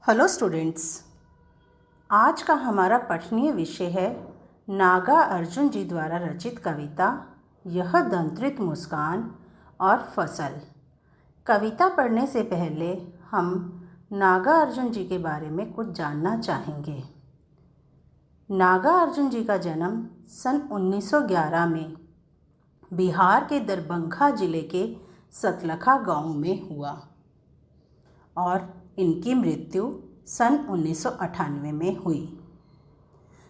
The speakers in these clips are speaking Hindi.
हेलो स्टूडेंट्स, आज का हमारा पठनीय विषय है नागार्जुन जी द्वारा रचित कविता यह दंत्रित मुस्कान और फसल। कविता पढ़ने से पहले हम नागार्जुन जी के बारे में कुछ जानना चाहेंगे। नागार्जुन जी का जन्म सन 1911 में बिहार के दरभंगा जिले के सतलखा गांव में हुआ और इनकी मृत्यु सन 1998 में हुई।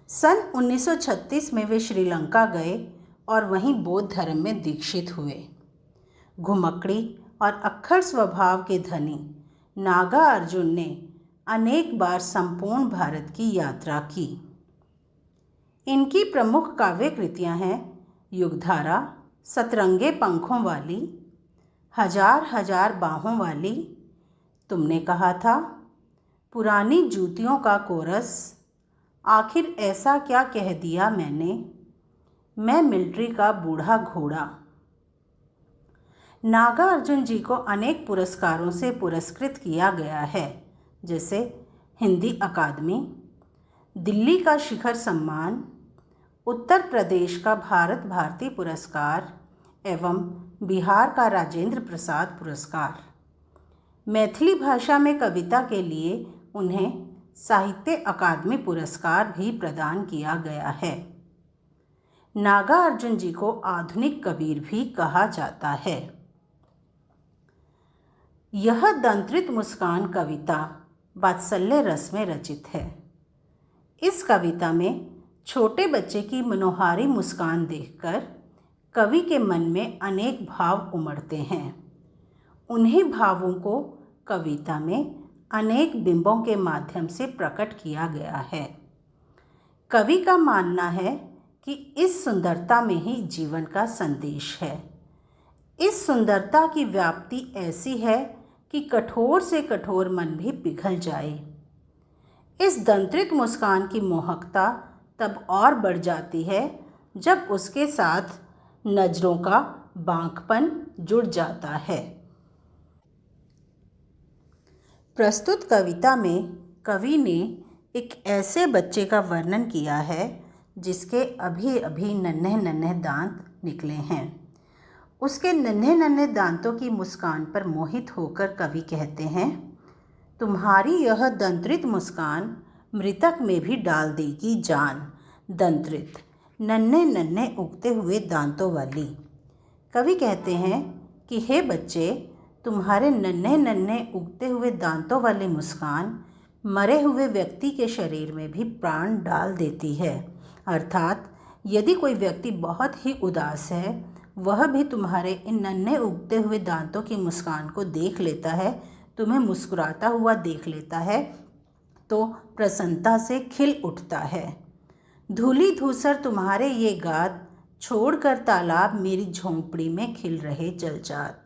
सन 1936 में वे श्रीलंका गए और वहीं बौद्ध धर्म में दीक्षित हुए। घुमक्कड़ी और अक्खड़ स्वभाव के धनी नागार्जुन ने अनेक बार संपूर्ण भारत की यात्रा की। इनकी प्रमुख काव्य कृतियाँ हैं युगधारा, सतरंगे पंखों वाली, हजार हजार बाहों वाली, तुमने कहा था, पुरानी जूतियों का कोरस, आखिर ऐसा क्या कह दिया मैंने, मैं मिलिट्री का बूढ़ा घोड़ा। नागार्जुन जी को अनेक पुरस्कारों से पुरस्कृत किया गया है, जैसे हिंदी अकादमी, दिल्ली का शिखर सम्मान, उत्तर प्रदेश का भारत भारती पुरस्कार एवं बिहार का राजेंद्र प्रसाद पुरस्कार। मैथिली भाषा में कविता के लिए उन्हें साहित्य अकादमी पुरस्कार भी प्रदान किया गया है। नागार्जुन जी को आधुनिक कबीर भी कहा जाता है। यह दंत्रित मुस्कान कविता वात्सल्य रस में रचित है। इस कविता में छोटे बच्चे की मनोहारी मुस्कान देखकर कवि के मन में अनेक भाव उमड़ते हैं। उन्हीं भावों को कविता में अनेक बिंबों के माध्यम से प्रकट किया गया है। कवि का मानना है कि इस सुंदरता में ही जीवन का संदेश है। इस सुंदरता की व्याप्ति ऐसी है कि कठोर से कठोर मन भी पिघल जाए। इस दंत्रित मुस्कान की मोहकता तब और बढ़ जाती है जब उसके साथ नजरों का बांकपन जुड़ जाता है। प्रस्तुत कविता में कवि ने एक ऐसे बच्चे का वर्णन किया है जिसके अभी अभी नन्हे नन्हे दांत निकले हैं। उसके नन्हे नन्हे दांतों की मुस्कान पर मोहित होकर कवि कहते हैं, तुम्हारी यह दंत्रित मुस्कान मृतक में भी डाल देगी जान। दंत्रित, नन्हे नन्हे उगते हुए दांतों वाली। कवि कहते हैं कि हे बच्चे, तुम्हारे नन्हे नन्हे उगते हुए दांतों वाली मुस्कान मरे हुए व्यक्ति के शरीर में भी प्राण डाल देती है। अर्थात यदि कोई व्यक्ति बहुत ही उदास है, वह भी तुम्हारे इन नन्हे उगते हुए दांतों की मुस्कान को देख लेता है, तुम्हें मुस्कुराता हुआ देख लेता है तो प्रसन्नता से खिल उठता है। धूली धूसर तुम्हारे ये गात, छोड़कर तालाब मेरी झोंपड़ी में खिल रहे जलजात।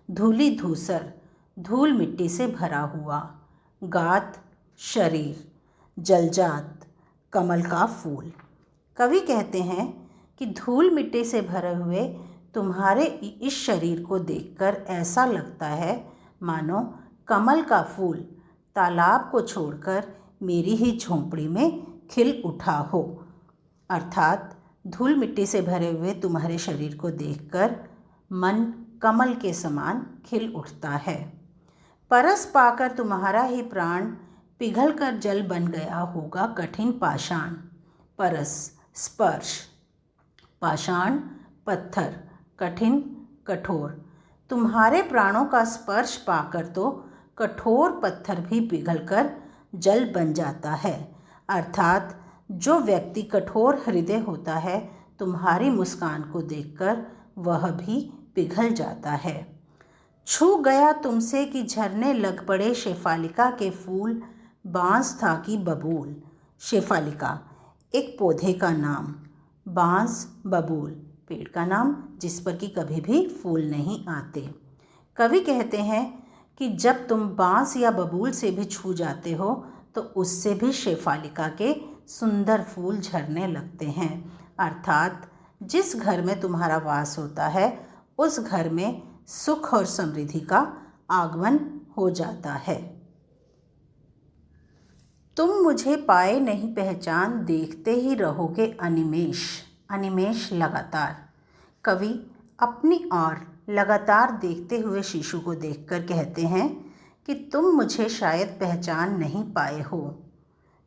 धूली धूसर, धूल मिट्टी से भरा हुआ, गात शरीर, जलजात कमल का फूल। कवि कहते हैं कि धूल मिट्टी से भरे हुए तुम्हारे इस शरीर को देखकर ऐसा लगता है मानो कमल का फूल तालाब को छोड़कर मेरी ही झोंपड़ी में खिल उठा हो। अर्थात धूल मिट्टी से भरे हुए तुम्हारे शरीर को देखकर मन कमल के समान खिल उठता है। परस पाकर तुम्हारा ही प्राण पिघल कर जल बन गया होगा कठिन पाषाण। परस स्पर्श, पाषाण पत्थर, कठिन कठोर। तुम्हारे प्राणों का स्पर्श पाकर तो कठोर पत्थर भी पिघलकर जल बन जाता है। अर्थात जो व्यक्ति कठोर हृदय होता है, तुम्हारी मुस्कान को देखकर वह भी पिघल जाता है। छू गया तुमसे कि झरने लग पड़े शेफालिका के फूल, बांस था कि बबूल। शेफालिका एक पौधे का नाम, बांस बबूल पेड़ का नाम जिस पर कि कभी भी फूल नहीं आते। कवि कहते हैं कि जब तुम बांस या बबूल से भी छू जाते हो तो उससे भी शेफालिका के सुंदर फूल झरने लगते हैं। अर्थात जिस घर में तुम्हारा वास होता है उस घर में सुख और समृद्धि का आगमन हो जाता है। तुम मुझे पाए नहीं पहचान, देखते ही रहोगे अनिमेष। अनिमेष लगातार। कवि अपनी ओर लगातार देखते हुए शिशु को देखकर कहते हैं कि तुम मुझे शायद पहचान नहीं पाए हो।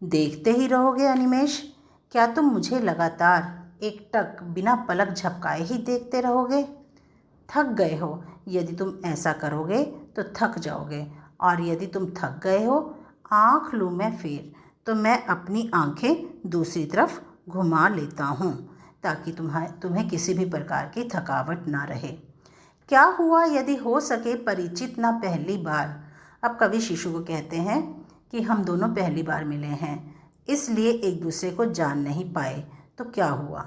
देखते ही रहोगे अनिमेष, क्या तुम मुझे लगातार एकटक बिना पलक झपकाए ही देखते रहोगे? थक गए हो, यदि तुम ऐसा करोगे तो थक जाओगे, और यदि तुम थक गए हो, आँख लूँ मैं फिर, तो मैं अपनी आँखें दूसरी तरफ घुमा लेता हूँ ताकि तुम्हें किसी भी प्रकार की थकावट ना रहे। क्या हुआ यदि हो सके परिचित ना पहली बार? अब कवि शिशु को कहते हैं कि हम दोनों पहली बार मिले हैं, इसलिए एक दूसरे को जान नहीं पाए, तो क्या हुआ?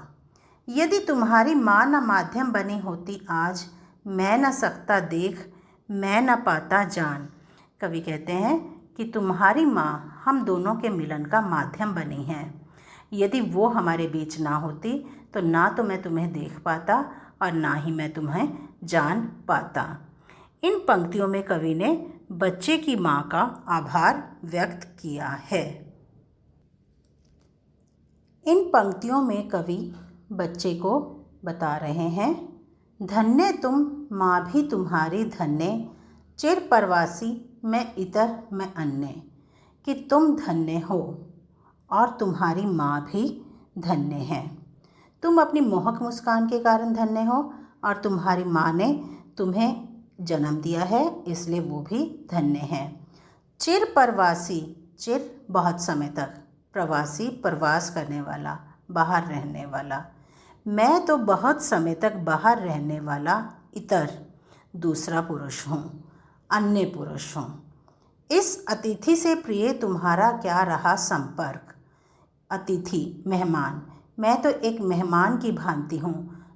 यदि तुम्हारी माँ न माध्यम बनी होती आज, मैं न सकता देख, मैं न पाता जान। कवि कहते हैं कि तुम्हारी माँ हम दोनों के मिलन का माध्यम बनी है। यदि वो हमारे बीच ना होती तो ना तो मैं तुम्हें देख पाता और ना ही मैं तुम्हें जान पाता। इन पंक्तियों में कवि ने बच्चे की माँ का आभार व्यक्त किया है। इन पंक्तियों में कवि बच्चे को बता रहे हैं, धन्य तुम माँ भी तुम्हारी धन्य, चिर परवासी मैं इतर मैं अन्य। कि तुम धन्य हो और तुम्हारी माँ भी धन्य है। तुम अपनी मोहक मुस्कान के कारण धन्य हो और तुम्हारी माँ ने तुम्हें जन्म दिया है, इसलिए वो भी धन्य है। चिर परवासी, चिर बहुत समय तक, प्रवासी प्रवास करने वाला, बाहर रहने वाला। मैं तो बहुत समय तक बाहर रहने वाला इतर दूसरा पुरुष हूँ, अन्य पुरुष हूँ। इस अतिथि से प्रिय तुम्हारा क्या रहा संपर्क? अतिथि मेहमान, मैं तो एक मेहमान की भांति हूँ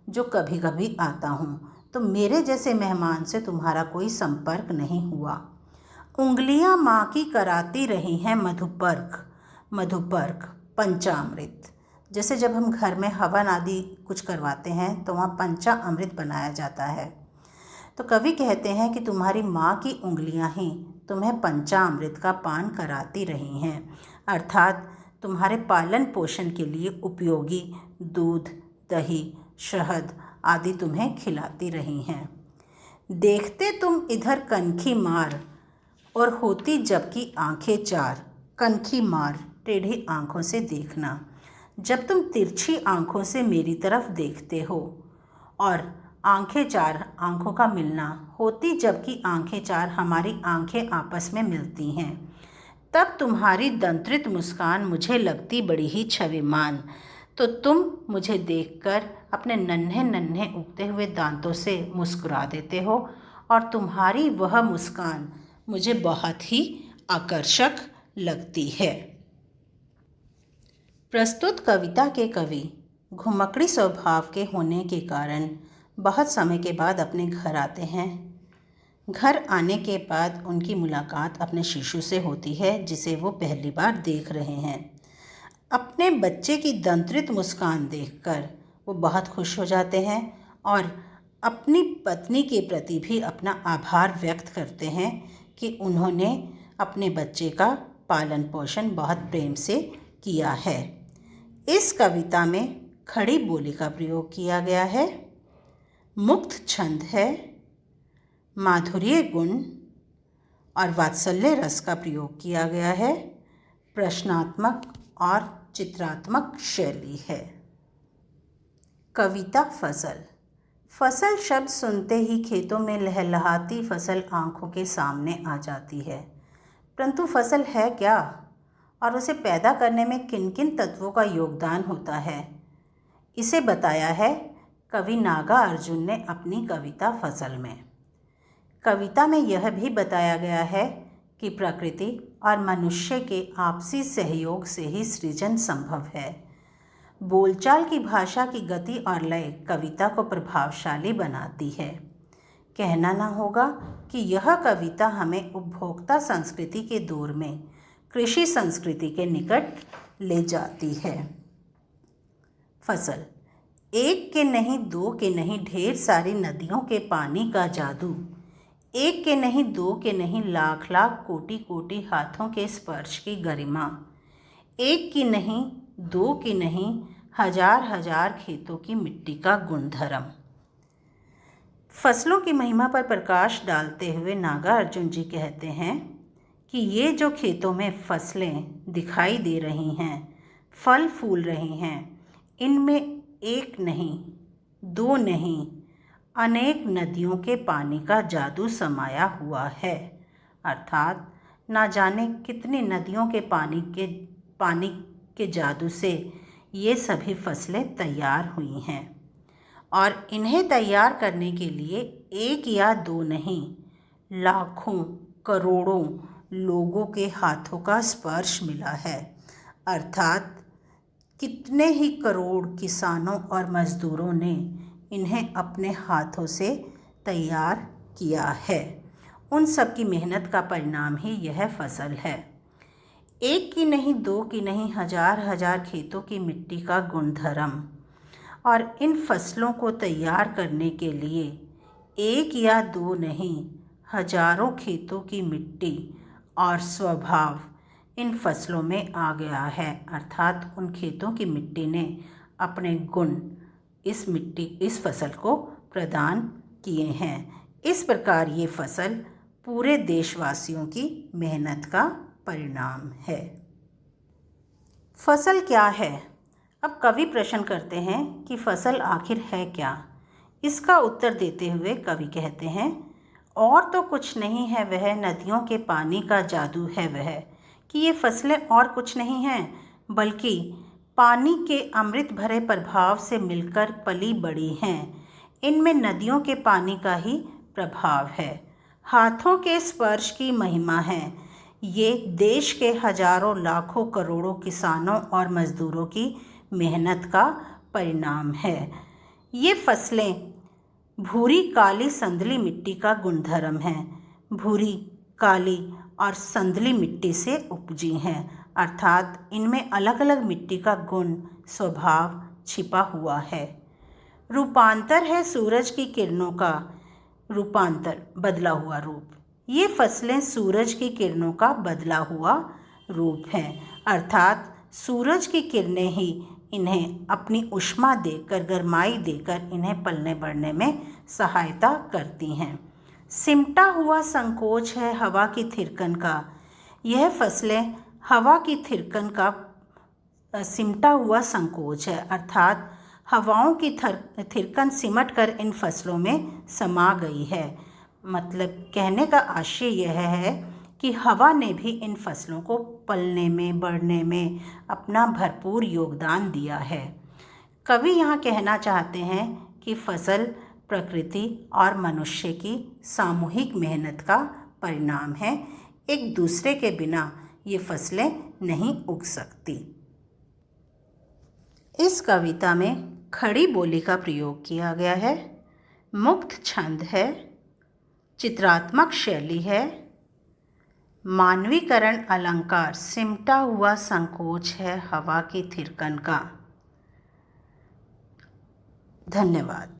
जो कभी कभी आता हूँ, तो मेरे जैसे मेहमान से तुम्हारा कोई संपर्क नहीं हुआ। उंगलियाँ माँ की कराती रही हैं मधुपर्क। मधुपर्क पंचामृत, जैसे जब हम घर में हवन आदि कुछ करवाते हैं तो वहाँ पंचामृत बनाया जाता है। तो कवि कहते हैं कि तुम्हारी माँ की उंगलियाँ ही तुम्हें पंचामृत का पान कराती रही हैं, अर्थात तुम्हारे पालन पोषण के लिए उपयोगी दूध, दही, शहद आदि तुम्हें खिलाती रही हैं। देखते तुम इधर कनखी मार और होती जबकि आंखें चार। कनखी मार, टेढ़ी आंखों से देखना। जब तुम तिरछी आंखों से मेरी तरफ देखते हो, और आंखें चार, आंखों का मिलना, होती जबकि आंखें चार, हमारी आंखें आपस में मिलती हैं, तब तुम्हारी दंत्रित मुस्कान मुझे लगती बड़ी ही छविमान। तो तुम मुझे देखकर अपने नन्हे नन्हे उगते हुए दांतों से मुस्कुरा देते हो, और तुम्हारी वह मुस्कान मुझे बहुत ही आकर्षक लगती है। प्रस्तुत कविता के कवि घुमक्कड़ी स्वभाव के होने के कारण बहुत समय के बाद अपने घर आते हैं। घर आने के बाद उनकी मुलाकात अपने शिशु से होती है जिसे वो पहली बार देख रहे हैं। अपने बच्चे की दंत्रित मुस्कान देखकर वो बहुत खुश हो जाते हैं और अपनी पत्नी के प्रति भी अपना आभार व्यक्त करते हैं कि उन्होंने अपने बच्चे का पालन पोषण बहुत प्रेम से किया है। इस कविता में खड़ी बोली का प्रयोग किया गया है, मुक्त छंद है, माधुर्य गुण और वात्सल्य रस का प्रयोग किया गया है, प्रश्नात्मक और चित्रात्मक शैली है। कविता फसल। फसल शब्द सुनते ही खेतों में लहलहाती फसल आंखों के सामने आ जाती है, परंतु फसल है क्या और उसे पैदा करने में किन किन तत्वों का योगदान होता है, इसे बताया है कवि नागार्जुन ने अपनी कविता फसल में। कविता में यह भी बताया गया है कि प्रकृति और मनुष्य के आपसी सहयोग से ही सृजन संभव है। बोलचाल की भाषा की गति और लय कविता को प्रभावशाली बनाती है। कहना न होगा कि यह कविता हमें उपभोक्ता संस्कृति के दौर में कृषि संस्कृति के निकट ले जाती है। फसल। एक के नहीं, दो के नहीं, ढेर सारी नदियों के पानी का जादू। एक के नहीं, दो के नहीं, लाख लाख कोटि कोटि हाथों के स्पर्श की गरिमा। एक की नहीं, दो की नहीं, हजार हजार खेतों की मिट्टी का गुणधर्म। फसलों की महिमा पर प्रकाश डालते हुए नागार्जुन जी कहते हैं कि ये जो खेतों में फसलें दिखाई दे रही हैं, फल फूल रही हैं, इनमें एक नहीं, दो नहीं, अनेक नदियों के पानी का जादू समाया हुआ है। अर्थात ना जाने कितनी नदियों के पानी के जादू से ये सभी फसलें तैयार हुई हैं और इन्हें तैयार करने के लिए एक या दो नहीं, लाखों करोड़ों लोगों के हाथों का स्पर्श मिला है। अर्थात कितने ही करोड़ किसानों और मज़दूरों ने इन्हें अपने हाथों से तैयार किया है। उन सब की मेहनत का परिणाम ही यह फसल है। एक की नहीं, दो की नहीं, हजार हजार खेतों की मिट्टी का गुणधर्म। और इन फसलों को तैयार करने के लिए एक या दो नहीं, हजारों खेतों की मिट्टी और स्वभाव इन फसलों में आ गया है। अर्थात उन खेतों की मिट्टी ने अपने गुण इस फसल को प्रदान किए हैं। इस प्रकार ये फसल पूरे देशवासियों की मेहनत का परिणाम है। फसल क्या है? अब कवि प्रश्न करते हैं कि फसल आखिर है क्या। इसका उत्तर देते हुए कवि कहते हैं, और तो कुछ नहीं है वह, नदियों के पानी का जादू है वह। कि ये फसलें और कुछ नहीं हैं बल्कि पानी के अमृत भरे प्रभाव से मिलकर पली बड़ी हैं। इनमें नदियों के पानी का ही प्रभाव है, हाथों के स्पर्श की महिमा है। ये देश के हजारों लाखों करोड़ों किसानों और मज़दूरों की मेहनत का परिणाम है। ये फसलें भूरी काली संदली मिट्टी का गुणधर्म है। भूरी, काली और संदली मिट्टी से उपजी हैं। अर्थात इनमें अलग अलग मिट्टी का गुण स्वभाव छिपा हुआ है। रूपांतर है सूरज की किरणों का, रूपांतर बदला हुआ रूप। ये फसलें सूरज की किरणों का बदला हुआ रूप हैं। अर्थात सूरज की किरणें ही इन्हें अपनी ऊष्मा देकर, गरमाई देकर इन्हें पलने बढ़ने में सहायता करती हैं। सिमटा हुआ संकोच है हवा की थिरकन का। यह फसलें हवा की थिरकन का सिमटा हुआ संकोच है। अर्थात हवाओं की थिरकन सिमट कर इन फसलों में समा गई है। मतलब कहने का आशय यह है कि हवा ने भी इन फसलों को पलने में, बढ़ने में अपना भरपूर योगदान दिया है। कवि यहाँ कहना चाहते हैं कि फसल प्रकृति और मनुष्य की सामूहिक मेहनत का परिणाम है। एक दूसरे के बिना ये फसलें नहीं उग सकती। इस कविता में खड़ी बोली का प्रयोग किया गया है, मुक्त छंद है, चित्रात्मक शैली है, मानवीकरण अलंकार, सिमटा हुआ संकोच है हवा की थिरकन का। धन्यवाद।